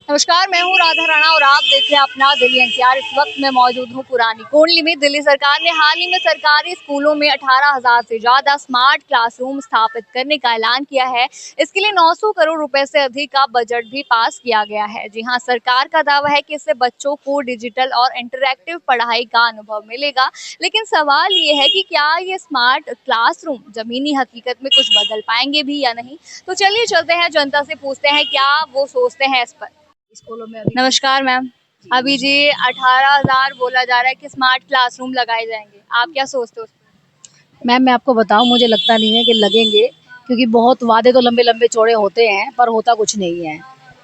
नमस्कार, मैं हूँ राधा राणा और आप देख रहे हैं अपना दिल्ली एनसीआर। इस वक्त मैं मौजूद हूँ पुरानी कोंडली में। दिल्ली सरकार ने हाल ही में सरकारी स्कूलों में 18,000 से ज्यादा स्मार्ट क्लासरूम स्थापित करने का ऐलान किया है। इसके लिए 900 करोड़ रुपए से अधिक का बजट भी पास किया गया है। जी हाँ, सरकार का दावा है कि इससे बच्चों को डिजिटल और इंटरैक्टिव पढ़ाई का अनुभव मिलेगा। लेकिन सवाल ये है कि क्या ये स्मार्ट क्लासरूम जमीनी हकीकत में कुछ बदल पाएंगे भी या नहीं। तो चलिए चलते हैं, जनता से पूछते हैं क्या वो सोचते हैं इस पर। स्कूलों में अभी नमस्कार मैम। अभी जी 18,000 बोला जा रहा है कि स्मार्ट क्लासरूम लगाए जाएंगे, आप क्या सोचते हो उस पर? मैम मैं आपको बताऊं, मुझे लगता नहीं है कि लगेंगे, क्योंकि बहुत वादे तो लंबे लंबे चौड़े होते हैं पर होता कुछ नहीं है।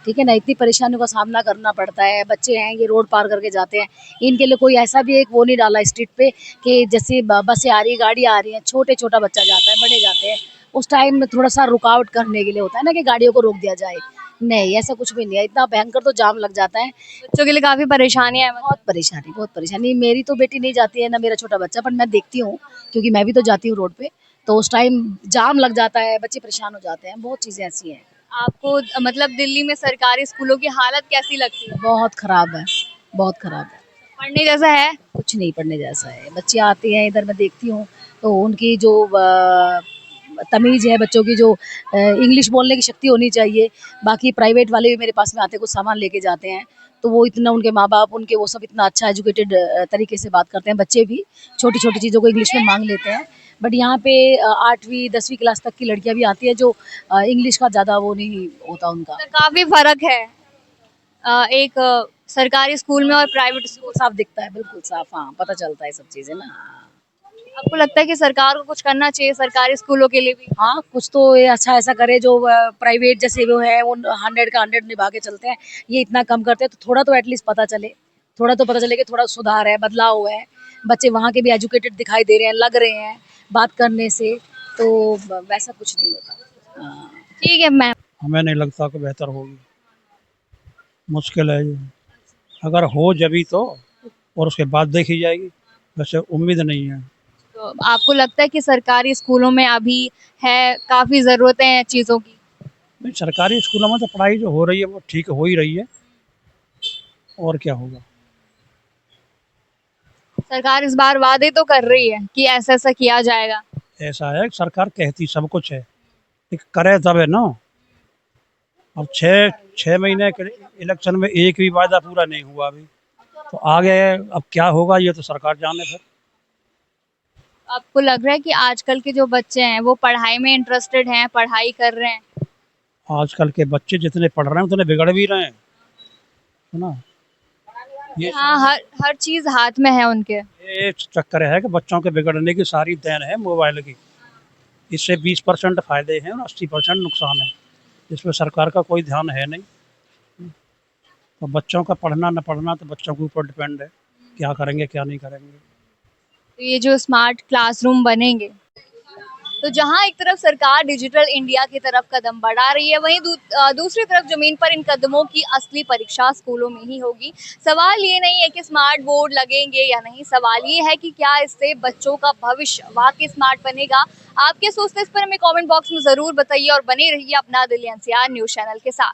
ठीक है ना, इतनी परेशानियों का सामना करना पड़ता है। बच्चे हैं ये रोड पार करके जाते हैं, इनके लिए कोई ऐसा भी एक वो नहीं डाला स्ट्रीट पे कि जैसे बसें आ रही, गाड़ी आ रही है, छोटा बच्चा जाता है, बड़े जाते हैं, उस टाइम में थोड़ा सा रुकावट करने के लिए होता है ना कि गाड़ियों को रोक दिया जाए। नहीं, ऐसा कुछ भी नहीं है। इतना भयंकर तो जाम लग जाता है। बच्चों के लिए काफी परेशानियां हैं बहुत परेशानी, बहुत परेशानी। मेरी तो बेटी नहीं जाती है ना मेरा छोटा बच्चा, पर मैं देखती हूँ क्योंकि मैं भी तो जाती हूँ रोड पे, तो उस टाइम जाम लग जाता है, बच्चे परेशान हो जाते हैं। बहुत चीजें ऐसी हैं। आपको मतलब दिल्ली में सरकारी स्कूलों की हालत कैसी लगती है? बहुत खराब है, बहुत खराब है। पढ़ने जैसा है? कुछ नहीं पढ़ने जैसा है। बच्चे आते हैं इधर, मैं देखती हूँ तो उनकी जो तमीज़ है, बच्चों की जो इंग्लिश बोलने की शक्ति होनी चाहिए। बाकी प्राइवेट वाले भी मेरे पास में आते हैं, कुछ सामान लेके जाते हैं, तो वो इतना, उनके माँ बाप उनके वो सब इतना अच्छा एजुकेटेड तरीके से बात करते हैं। बच्चे भी छोटी छोटी चीज़ों को इंग्लिश में मांग लेते हैं। बट यहाँ पे 8वीं 10वीं क्लास तक की लड़कियाँ भी आती है जो इंग्लिश का ज़्यादा वो नहीं होता उनका। तो काफी फर्क है एक सरकारी स्कूल में और प्राइवेट स्कूल। साफ दिखता है, बिल्कुल साफ, हाँ पता चलता है सब चीज़ें ना। आपको लगता है कि सरकार को कुछ करना चाहिए सरकारी स्कूलों के लिए भी? हाँ, कुछ तो ये अच्छा ऐसा करे जो प्राइवेट जैसे वो है, वो 100 का 100 निभा के चलते हैं, ये इतना कम करते हैं, तो थोड़ा तो एटलीस्ट पता चले, थोड़ा तो पता चले कि थोड़ा सुधार है, बदलाव हुआ है। बच्चे वहाँ के भी एजुकेटेड दिखाई दे रहे हैं, लग रहे हैं बात करने से, तो वैसा कुछ नहीं होता। हाँ। ठीक है मैम। हमें नहीं लगता कि बेहतर होगी, मुश्किल है ये। अगर हो जभी तो, और उसके बाद देखी जाएगी, वैसे उम्मीद नहीं है। तो आपको लगता है कि सरकारी स्कूलों में अभी है काफी जरूरतें हैं चीजों की? नहीं, सरकारी स्कूलों में तो पढ़ाई जो हो रही है वो ठीक हो ही रही है, और क्या होगा। सरकार इस बार वादे तो कर रही है कि ऐसा ऐसा किया जाएगा। ऐसा है कि सरकार कहती सब कुछ है, लेकिन करे तब है ना। अब छः छः महीने के इलेक्शन में एक भी वायदा पूरा नहीं हुआ अभी, तो आगे अब क्या होगा ये तो सरकार जाने। फिर आपको लग रहा है कि आजकल के जो बच्चे हैं वो पढ़ाई में इंटरेस्टेड हैं, पढ़ाई कर रहे हैं? आजकल के बच्चे जितने पढ़ रहे हैं उतने बिगड़ भी रहे हैं, है ना। ये हाँ, हर चीज हाथ में है उनके। ये चक्कर है कि बच्चों के बिगड़ने की सारी देन है मोबाइल की। इससे 20% फायदे हैं और 80% नुकसान है, इसमें सरकार का कोई ध्यान है नहीं। तो बच्चों का पढ़ना न पढ़ना तो बच्चों के ऊपर डिपेंड है, क्या करेंगे क्या नहीं करेंगे। तो ये जो स्मार्ट क्लासरूम बनेंगे, तो जहां एक तरफ सरकार डिजिटल इंडिया की तरफ कदम बढ़ा रही है, वहीं दूसरी तरफ जमीन पर इन कदमों की असली परीक्षा स्कूलों में ही होगी। सवाल ये नहीं है कि स्मार्ट बोर्ड लगेंगे या नहीं, सवाल ये है कि क्या इससे बच्चों का भविष्य वाकई स्मार्ट बनेगा। आप क्या सोचते हैं इस पर हमें कमेंट बॉक्स में जरूर बताइए और बने रहिए अपना दिल्ली एनसीआर न्यूज चैनल के साथ।